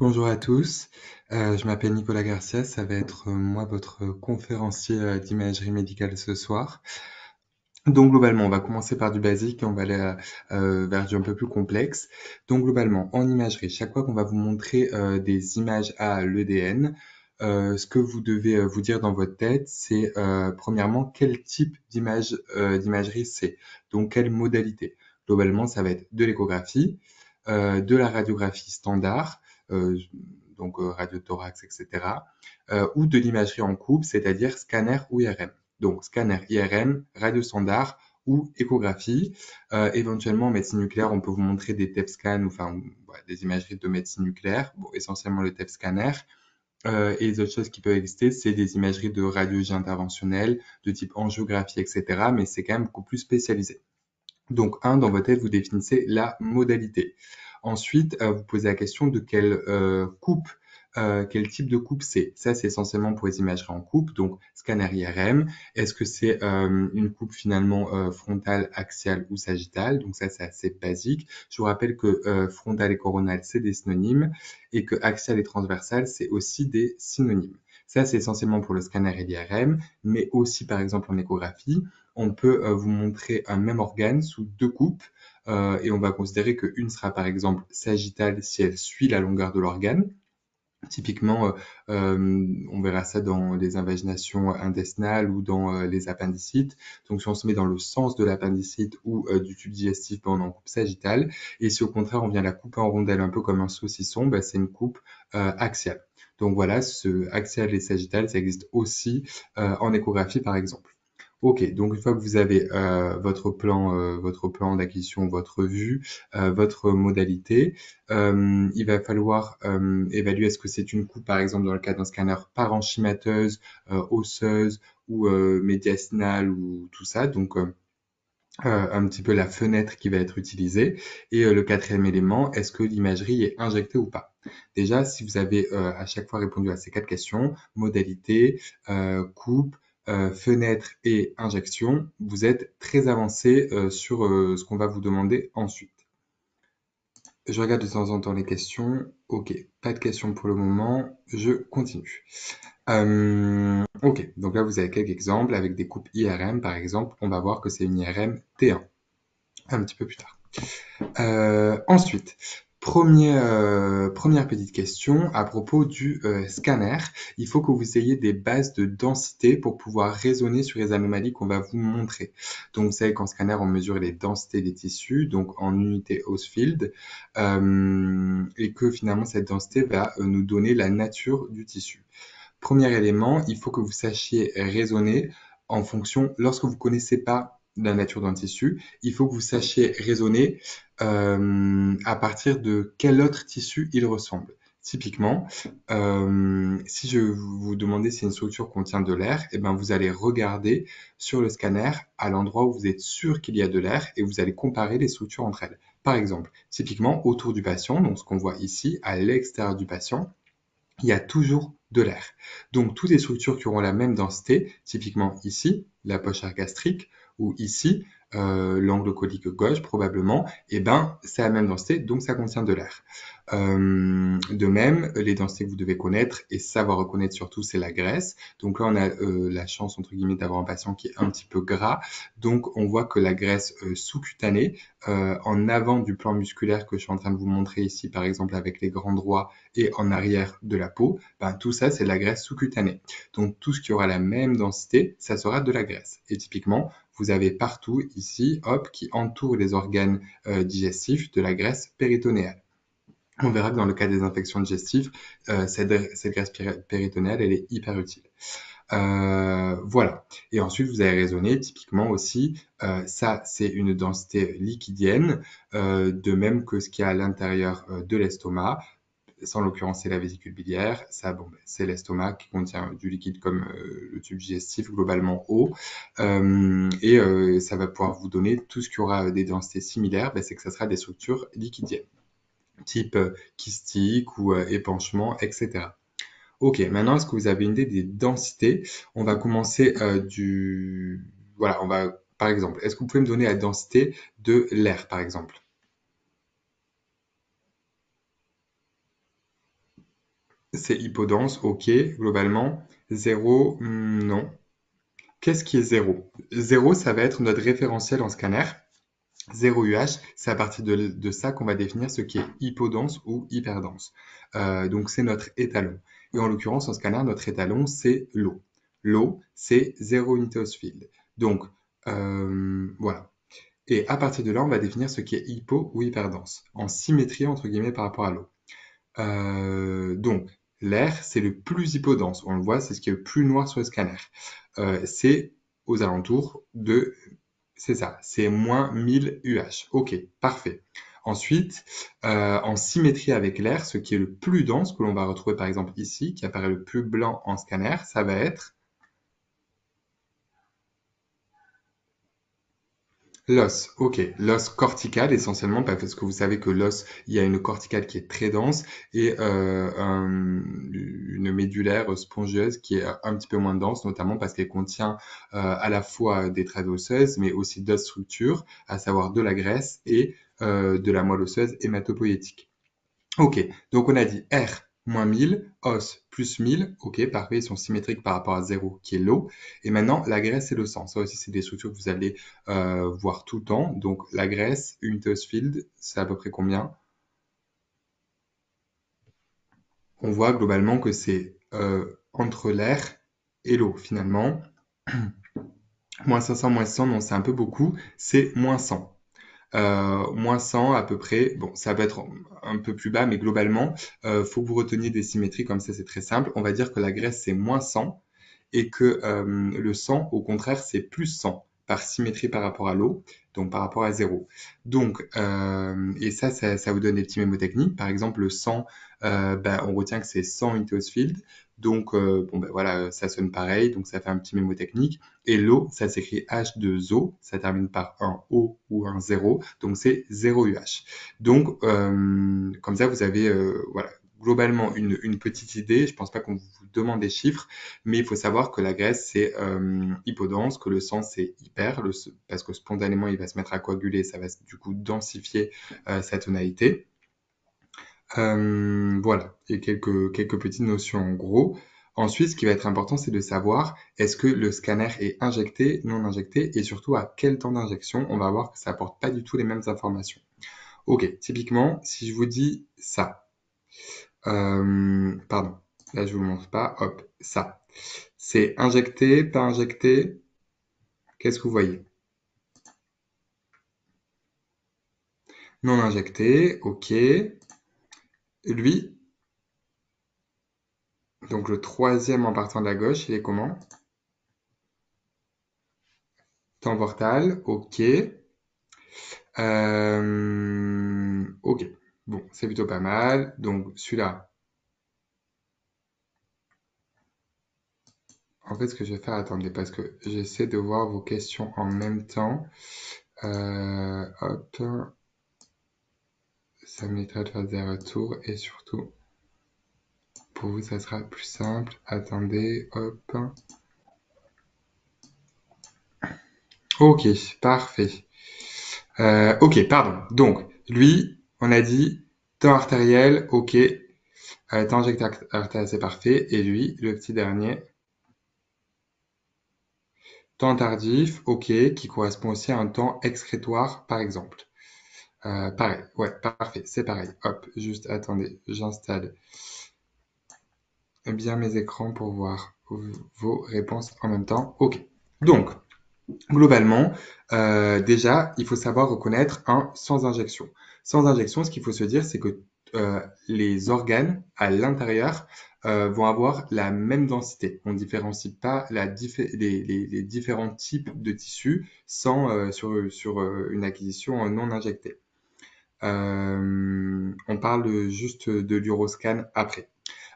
Bonjour à tous, je m'appelle Nicolas Garcia, ça va être moi votre conférencier d'imagerie médicale ce soir. Donc globalement, on va commencer par du basique et on va aller vers du un peu plus complexe. Donc globalement, en imagerie, chaque fois qu'on va vous montrer des images à l'EDN, ce que vous devez vous dire dans votre tête, c'est premièrement quel type d'imagerie c'est, donc quelle modalité. Globalement, ça va être de l'échographie, de la radiographie standard, euh, donc radiothorax, etc., ou de l'imagerie en coupe, c'est-à-dire scanner ou IRM. Donc scanner, IRM, radio standard ou échographie. Éventuellement en médecine nucléaire, on peut vous montrer des TEP scans, enfin voilà, des imageries de médecine nucléaire, bon, essentiellement le TEP scanner. Et les autres choses qui peuvent exister, c'est des imageries de radiologie interventionnelle, de type angiographie, etc. Mais c'est quand même beaucoup plus spécialisé. Donc, dans votre tête, vous définissez la modalité. Ensuite, vous posez la question de quelle coupe, quel type de coupe c'est. Ça, c'est essentiellement pour les imageries en coupe, donc scanner IRM. Est-ce que c'est une coupe finalement frontale, axiale ou sagittale? Donc ça, c'est assez basique. Je vous rappelle que frontale et coronale, c'est des synonymes et que axiale et transversale, c'est aussi des synonymes. Ça, c'est essentiellement pour le scanner et l'IRM, mais aussi par exemple en échographie on peut vous montrer un même organe sous deux coupes et on va considérer qu'une sera par exemple sagittale si elle suit la longueur de l'organe. Typiquement, on verra ça dans les invaginations intestinales ou dans les appendicites. Donc, si on se met dans le sens de l'appendicite ou du tube digestif, ben, on est en coupe sagittale. Et si au contraire, on vient la couper en rondelle un peu comme un saucisson, ben, c'est une coupe axiale. Donc voilà, ce axial et sagittal, ça existe aussi en échographie par exemple. Ok, donc une fois que vous avez votre plan d'acquisition, votre vue, votre modalité, il va falloir évaluer est-ce que c'est une coupe, par exemple, dans le cas d'un scanner parenchymateuse, osseuse ou médiastinale ou tout ça. Donc, un petit peu la fenêtre qui va être utilisée. Et le quatrième élément, est-ce que l'imagerie est injectée ou pas? Déjà, si vous avez à chaque fois répondu à ces quatre questions, modalité, coupe, fenêtre et injection, vous êtes très avancé sur ce qu'on va vous demander ensuite. Je regarde de temps en temps les questions. Ok, pas de questions pour le moment. Je continue. Ok, donc là vous avez quelques exemples avec des coupes IRM par exemple. On va voir que c'est une IRM T1 un petit peu plus tard. Ensuite, première petite question à propos du scanner. Il faut que vous ayez des bases de densité pour pouvoir raisonner sur les anomalies qu'on va vous montrer. Donc, vous savez qu'en scanner, on mesure les densités des tissus, donc en unité Hounsfield, et que finalement, cette densité va nous donner la nature du tissu. Premier élément, il faut que vous sachiez raisonner en fonction, lorsque vous ne connaissez pas la nature d'un tissu, il faut que vous sachiez raisonner à partir de quel autre tissu il ressemble. Typiquement, si je vous demandais si une structure contient de l'air, eh ben vous allez regarder sur le scanner à l'endroit où vous êtes sûr qu'il y a de l'air et vous allez comparer les structures entre elles. Par exemple, typiquement autour du patient, donc ce qu'on voit ici à l'extérieur du patient, il y a toujours de l'air. Donc, toutes les structures qui auront la même densité, typiquement ici, la poche gastrique, ou ici, l'angle colique gauche, probablement, eh ben, c'est la même densité, donc ça contient de l'air. De même, les densités que vous devez connaître et savoir reconnaître surtout, c'est la graisse. Donc là, on a la chance, entre guillemets, d'avoir un patient qui est un petit peu gras. Donc, on voit que la graisse sous-cutanée, en avant du plan musculaire que je suis en train de vous montrer ici, par exemple, avec les grands droits et en arrière de la peau, ben, tout ça, c'est de la graisse sous-cutanée. Donc, tout ce qui aura la même densité, ça sera de la graisse. Et typiquement, vous avez partout ici, hop, qui entoure les organes digestifs de la graisse péritonéale. On verra que dans le cas des infections digestives, cette graisse péritonéale, elle est hyper utile. Voilà. Et ensuite, vous avez raisonné typiquement aussi, ça, c'est une densité liquidienne, de même que ce qu'il y a à l'intérieur de l'estomac. En l'occurrence, c'est la vésicule biliaire. Ça, bon, c'est l'estomac qui contient du liquide comme le tube digestif, globalement eau. Et ça va pouvoir vous donner tout ce qui aura des densités similaires, ben, c'est que ça sera des structures liquidiennes, type kystique ou épanchement, etc. Ok, maintenant, est-ce que vous avez une idée des densités? On va commencer du... Voilà, on va... Par exemple, est-ce que vous pouvez me donner la densité de l'air, par exemple? C'est hypodense, ok, globalement. 0, non. Qu'est-ce qui est 0? 0, ça va être notre référentiel en scanner. 0 UH, c'est à partir de ça qu'on va définir ce qui est hypodense ou hyperdense. Donc, c'est notre étalon. Et en l'occurrence, en scanner, notre étalon, c'est l'eau. L'eau, c'est 0 unité Hounsfield. Donc, voilà. Et à partir de là, on va définir ce qui est hypo ou hyperdense, en symétrie, entre guillemets, par rapport à l'eau. Donc, l'air, c'est le plus hypodense. On le voit, c'est ce qui est le plus noir sur le scanner. C'est aux alentours de... C'est ça, c'est moins 1000 UH. Ok, parfait. Ensuite, en symétrie avec l'air, ce qui est le plus dense, que l'on va retrouver par exemple ici, qui apparaît le plus blanc en scanner, ça va être l'os, ok. L'os cortical essentiellement parce que vous savez que l'os, il y a une corticale qui est très dense et une médulaire spongieuse qui est un petit peu moins dense, notamment parce qu'elle contient à la fois des travées osseuses, mais aussi d'autres structures, à savoir de la graisse et de la moelle osseuse hématopoïétique. Ok, donc on a dit R moins 1000, os plus 1000, ok, parfait, ils sont symétriques par rapport à 0 qui est l'eau. Et maintenant, la graisse et le sang, ça aussi c'est des structures que vous allez voir tout le temps. Donc la graisse, unité Hounsfield, c'est à peu près combien? On voit globalement que c'est entre l'air et l'eau finalement. Moins 500, moins 100, non, c'est un peu beaucoup, c'est moins 100. Moins 100 à peu près. Bon, ça peut être un peu plus bas, mais globalement, faut que vous reteniez des symétries comme ça, c'est très simple. On va dire que la graisse, c'est moins 100 et que le sang, au contraire, c'est plus 100 par symétrie par rapport à l'eau, donc par rapport à 0. Donc, et ça vous donne des petits mémotechniques. Par exemple, le sang, on retient que c'est 100 unités Hounsfield. Donc, bon, ben voilà, ça sonne pareil, donc ça fait un petit mémotechnique. Et l'eau, ça s'écrit H2O, ça termine par un O ou un 0, donc c'est 0 UH. Donc, comme ça, vous avez voilà, globalement une petite idée. Je pense pas qu'on vous demande des chiffres, mais il faut savoir que la graisse, c'est hypodense, que le sang, c'est hyper, parce que spontanément, il va se mettre à coaguler, ça va du coup densifier sa tonalité. Voilà, et quelques petites notions en gros. Ensuite, ce qui va être important, c'est de savoir est-ce que le scanner est injecté, non injecté, et surtout à quel temps d'injection. On va voir que ça apporte pas du tout les mêmes informations. Ok, typiquement, si je vous dis ça, pardon, là je vous montre pas, hop, ça, c'est injecté, pas injecté, qu'est-ce que vous voyez? Non injecté, ok. Lui, donc le troisième en partant de la gauche, il est comment? Temps vortal, ok. Ok, bon, c'est plutôt pas mal. Donc celui-là, en fait, ce que je vais faire, attendez, parce que j'essaie de voir vos questions en même temps. Hop, ça m'évitera de faire des retours et surtout, pour vous, ça sera plus simple. Attendez, hop. Ok, parfait. Ok, pardon. Donc, lui, on a dit temps artériel, ok. Temps injecté artériel, c'est parfait. Et lui, le petit dernier, temps tardif, ok, qui correspond aussi à un temps excrétoire, par exemple. Pareil, ouais, parfait, c'est pareil. Hop, juste attendez, j'installe bien mes écrans pour voir vos réponses en même temps. Ok. Donc, globalement, déjà, il faut savoir reconnaître un sans injection. Sans injection, ce qu'il faut se dire, c'est que les organes à l'intérieur vont avoir la même densité. On ne différencie pas les différents types de tissus sur une acquisition non injectée. On parle juste de l'uroscan après.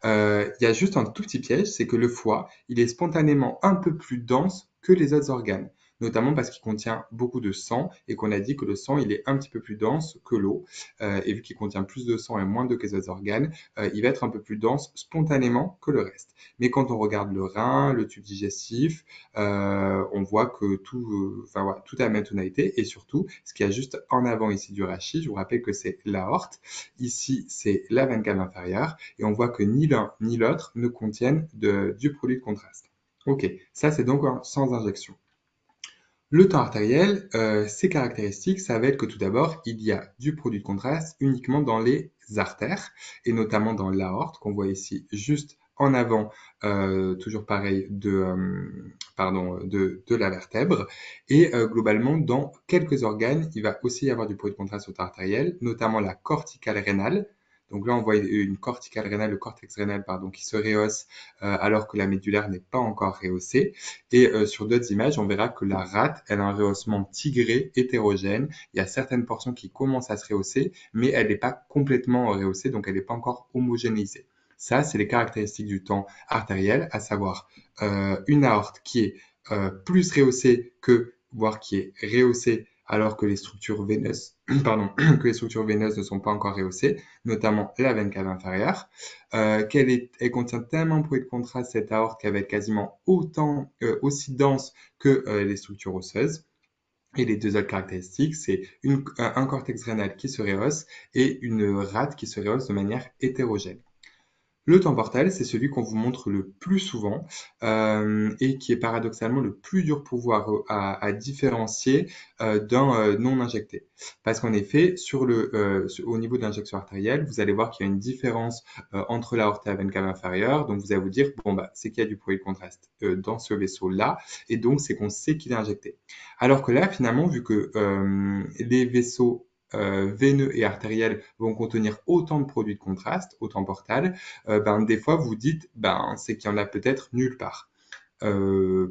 Il y a juste un tout petit piège, c'est que le foie, il est spontanément un peu plus dense que les autres organes. notamment parce qu'il contient beaucoup de sang et qu'on a dit que le sang, il est un petit peu plus dense que l'eau. Et vu qu'il contient plus de sang et moins d'eau que les autres organes, il va être un peu plus dense spontanément que le reste. Mais quand on regarde le rein, le tube digestif, on voit que voilà, tout a la même tonalité. Et surtout, ce qu'il y a juste en avant ici du rachis, je vous rappelle que c'est l'aorte. Ici, c'est la veine cave inférieure. Et on voit que ni l'un ni l'autre ne contiennent du produit de contraste. Ok, ça c'est donc sans injection. Le temps artériel, ses caractéristiques, ça va être que tout d'abord, il y a du produit de contraste uniquement dans les artères, et notamment dans l'aorte, qu'on voit ici juste en avant, toujours pareil, de la vertèbre. Et globalement, dans quelques organes, il va aussi y avoir du produit de contraste au temps artériel, notamment la corticale rénale. Donc là, on voit une corticale rénale, le cortex rénal, pardon, qui se rehausse alors que la médulaire n'est pas encore rehaussée. Et sur d'autres images, on verra que la rate, elle a un rehaussement tigré, hétérogène. Il y a certaines portions qui commencent à se rehausser, mais elle n'est pas complètement rehaussée, donc elle n'est pas encore homogénéisée. Ça, c'est les caractéristiques du temps artériel, à savoir une aorte qui est plus rehaussée voire qui est rehaussée alors que les structures veineuses, pardon, que les structures veineuses ne sont pas encore rehaussées, notamment la veine cave inférieure. Elle contient tellement de produit de contraste, cette aorte, qu'elle va être quasiment aussi dense que les structures osseuses. Et les deux autres caractéristiques, c'est un cortex rénal qui se rehausse et une rate qui se rehausse de manière hétérogène. Le temps portal, c'est celui qu'on vous montre le plus souvent et qui est paradoxalement le plus dur pour vous à différencier d'un non injecté. Parce qu'en effet, au niveau de l'injection artérielle, vous allez voir qu'il y a une différence entre l'aorte et la veine cave inférieure. Donc, vous allez vous dire, bon, bah, c'est qu'il y a du produit de contraste dans ce vaisseau-là et donc c'est qu'on sait qu'il est injecté. Alors que là, finalement, vu que les vaisseaux veineux et artériels vont contenir autant de produits de contraste, autant portal, des fois vous dites, c'est qu'il y en a peut-être nulle part.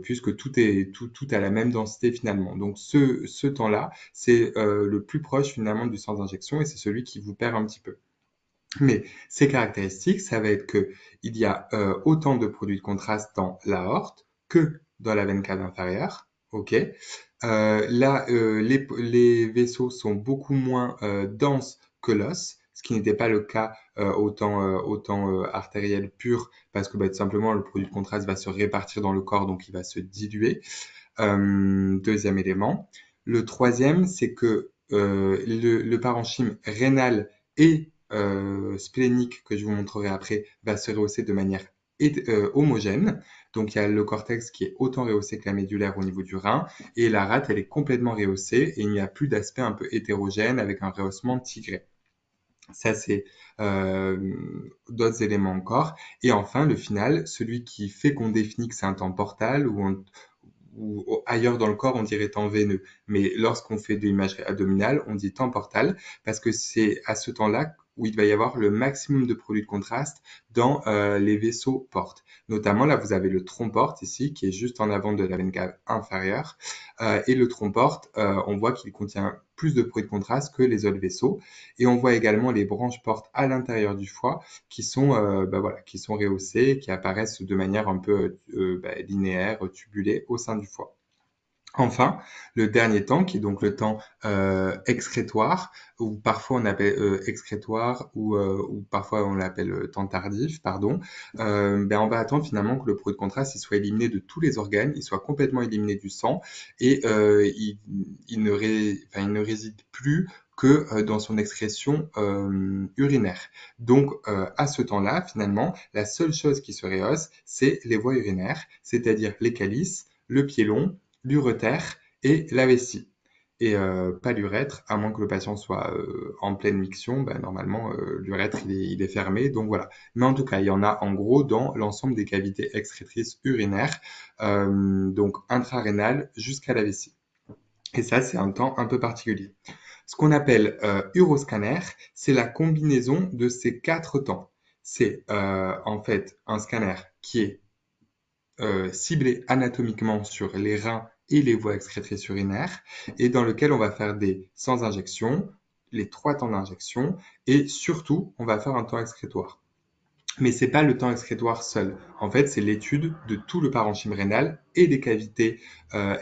Puisque tout a la même densité finalement. Donc ce temps-là, c'est le plus proche finalement du sans injection et c'est celui qui vous perd un petit peu. Mais ces caractéristiques, ça va être que il y a autant de produits de contraste dans l'aorte que dans la veine cave inférieure. Ok. Là, les vaisseaux sont beaucoup moins denses que l'os, ce qui n'était pas le cas au temps artériel pur, parce que tout simplement le produit de contraste va se répartir dans le corps, donc il va se diluer. Deuxième élément. Le troisième, c'est que le parenchyme rénal et splénique, que je vous montrerai après, va se rehausser de manière homogène. Donc il y a le cortex qui est autant rehaussé que la médulaire au niveau du rein, et la rate, elle est complètement rehaussée, et il n'y a plus d'aspect un peu hétérogène avec un rehaussement tigré. Ça, c'est d'autres éléments encore. Et enfin, le final, celui qui fait qu'on définit que c'est un temps portal ou ailleurs dans le corps, on dirait temps veineux. Mais lorsqu'on fait de l'imagerie abdominale, on dit temps portal parce que c'est à ce temps-là où il va y avoir le maximum de produits de contraste dans les vaisseaux portes. Notamment, là, vous avez le tronc porte ici, qui est juste en avant de la veine cave inférieure. Et le tronc porte, on voit qu'il contient plus de produits de contraste que les autres vaisseaux. Et on voit également les branches portes à l'intérieur du foie qui sont, qui sont rehaussées, qui apparaissent de manière un peu linéaire, tubulée au sein du foie. Enfin, le dernier temps, qui est donc le temps excrétoire, ou parfois on appelle excrétoire, ou parfois on l'appelle temps tardif, pardon, on va attendre finalement que le produit de contraste il soit éliminé de tous les organes, il soit complètement éliminé du sang, et il ne réside plus que dans son excrétion urinaire. Donc, à ce temps-là, finalement, la seule chose qui se rehausse, c'est les voies urinaires, c'est-à-dire les calices, le pied long, l'urétère et la vessie. Et pas l'urètre, à moins que le patient soit en pleine miction, normalement l'urètre il est fermé, donc voilà. Mais en tout cas, il y en a en gros dans l'ensemble des cavités excrétrices urinaires, donc intrarénales jusqu'à la vessie. Et ça, c'est un temps un peu particulier. Ce qu'on appelle uroscanner, c'est la combinaison de ces quatre temps. C'est en fait un scanner qui est ciblé anatomiquement sur les reins et les voies excrétrices urinaires et dans lequel on va faire des sans injection, les 3 temps d'injection et surtout, on va faire un temps excrétoire. Mais c'est pas le temps excrétoire seul. En fait, c'est l'étude de tout le parenchyme rénal et des cavités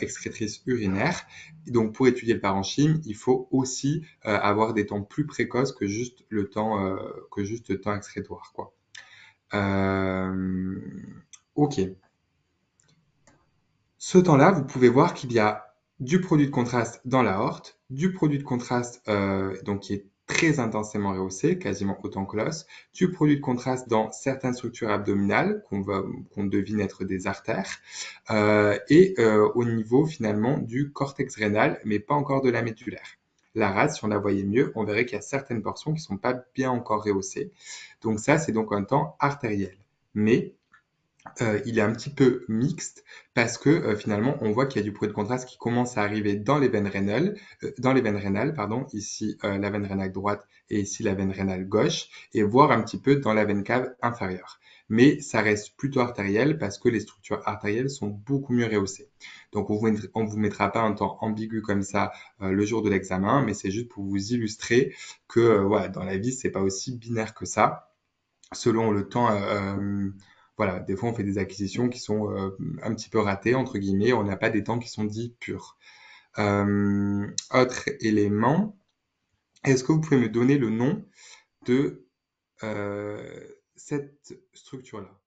excrétrices urinaires. Donc, pour étudier le parenchyme, il faut aussi avoir des temps plus précoces que juste le temps excrétoire, quoi. Euh, ok. Ce temps-là, vous pouvez voir qu'il y a du produit de contraste dans l'aorte, du produit de contraste donc qui est très intensément rehaussé, quasiment autant que l'os, du produit de contraste dans certaines structures abdominales qu'on devine être des artères, au niveau finalement du cortex rénal, mais pas encore de la médullaire. La rate, si on la voyait mieux, on verrait qu'il y a certaines portions qui ne sont pas bien encore rehaussées. Donc ça, c'est donc un temps artériel. Mais il est un petit peu mixte parce que finalement on voit qu'il y a du bruit de contraste qui commence à arriver dans les veines rénales, pardon, ici la veine rénale droite et ici la veine rénale gauche, et voire un petit peu dans la veine cave inférieure. Mais ça reste plutôt artériel parce que les structures artérielles sont beaucoup mieux rehaussées. Donc on vous mettra pas un temps ambigu comme ça le jour de l'examen, mais c'est juste pour vous illustrer que voilà, dans la vie c'est pas aussi binaire que ça selon le temps. Voilà, des fois on fait des acquisitions qui sont un petit peu ratées, entre guillemets, on n'a pas des temps qui sont dits purs. Autre élément, est-ce que vous pouvez me donner le nom de cette structure-là?